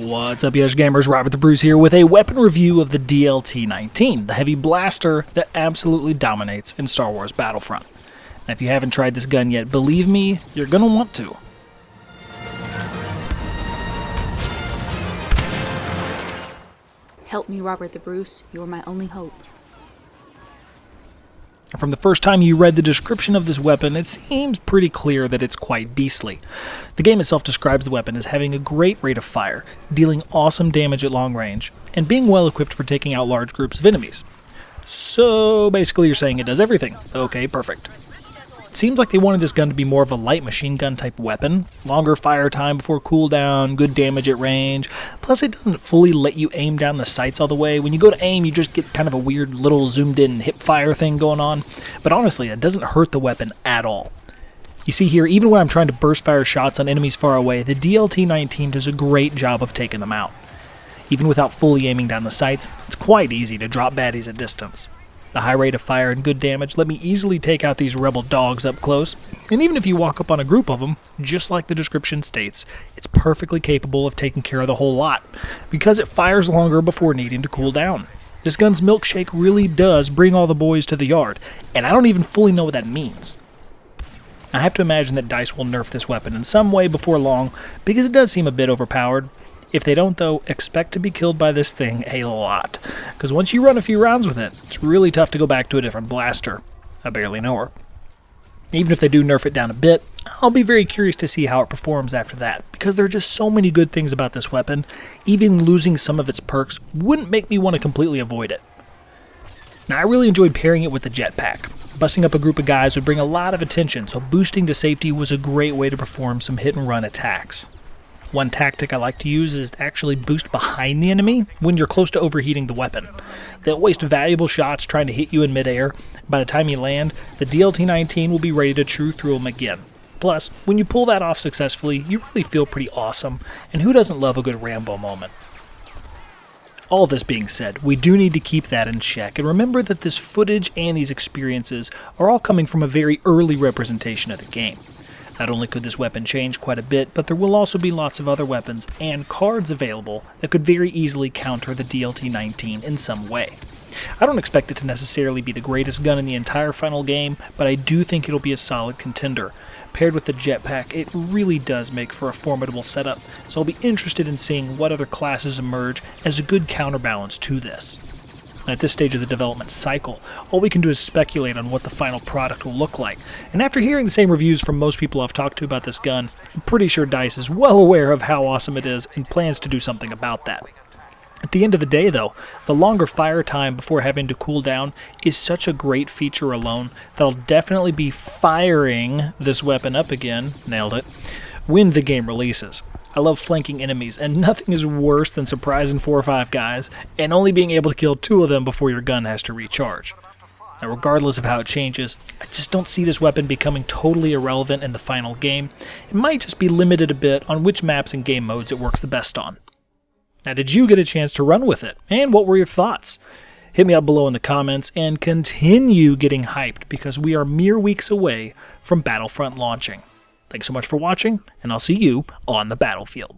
What's up, YeshGamers? Robert the Bruce here with a weapon review of the DLT-19, the heavy blaster that absolutely dominates in Star Wars Battlefront. Now, if you haven't tried this gun yet, believe me, you're going to want to. Help me, Robert the Bruce. You're my only hope. From the first time you read the description of this weapon, it seems pretty clear that it's quite beastly. The game itself describes the weapon as having a great rate of fire, dealing awesome damage at long range, and being well equipped for taking out large groups of enemies. So basically you're saying it does everything. Okay, perfect. It seems like they wanted this gun to be more of a light machine gun type weapon, longer fire time before cooldown, good damage at range, plus it doesn't fully let you aim down the sights all the way. When you go to aim, you just get kind of a weird little zoomed in hip fire thing going on, but honestly, it doesn't hurt the weapon at all. You see here, even when I'm trying to burst fire shots on enemies far away, the DLT-19 does a great job of taking them out. Even without fully aiming down the sights, it's quite easy to drop baddies at distance. The high rate of fire and good damage let me easily take out these rebel dogs up close, and even if you walk up on a group of them, just like the description states, it's perfectly capable of taking care of the whole lot, because it fires longer before needing to cool down. This gun's milkshake really does bring all the boys to the yard, and I don't even fully know what that means. I have to imagine that DICE will nerf this weapon in some way before long, because it does seem a bit overpowered. If they don't, though, expect to be killed by this thing a lot, because once you run a few rounds with it, it's really tough to go back to a different blaster. I barely know her. Even if they do nerf it down a bit, I'll be very curious to see how it performs after that, because there are just so many good things about this weapon, even losing some of its perks wouldn't make me want to completely avoid it. Now, I really enjoyed pairing it with the jetpack. Busting up a group of guys would bring a lot of attention, so boosting to safety was a great way to perform some hit-and-run attacks. One tactic I like to use is to actually boost behind the enemy when you're close to overheating the weapon. They'll waste valuable shots trying to hit you in midair. By the time you land, the DLT-19 will be ready to chew through them again. Plus, when you pull that off successfully, you really feel pretty awesome, and who doesn't love a good Rambo moment? All this being said, we do need to keep that in check, and remember that this footage and these experiences are all coming from a very early representation of the game. Not only could this weapon change quite a bit, but there will also be lots of other weapons and cards available that could very easily counter the DLT-19 in some way. I don't expect it to necessarily be the greatest gun in the entire final game, but I do think it'll be a solid contender. Paired with the jetpack, it really does make for a formidable setup, so I'll be interested in seeing what other classes emerge as a good counterbalance to this. At this stage of the development cycle, all we can do is speculate on what the final product will look like, and after hearing the same reviews from most people I've talked to about this gun, I'm pretty sure DICE is well aware of how awesome it is and plans to do something about that. At the end of the day, though, the longer fire time before having to cool down is such a great feature alone that I'll definitely be firing this weapon up again, nailed it, when the game releases. I love flanking enemies, and nothing is worse than surprising 4 or 5 guys and only being able to kill 2 of them before your gun has to recharge. Now, regardless of how it changes, I just don't see this weapon becoming totally irrelevant in the final game. It might just be limited a bit on which maps and game modes it works the best on. Now, did you get a chance to run with it? And what were your thoughts? Hit me up below in the comments and continue getting hyped, because we are mere weeks away from Battlefront launching. Thanks so much for watching, and I'll see you on the battlefield.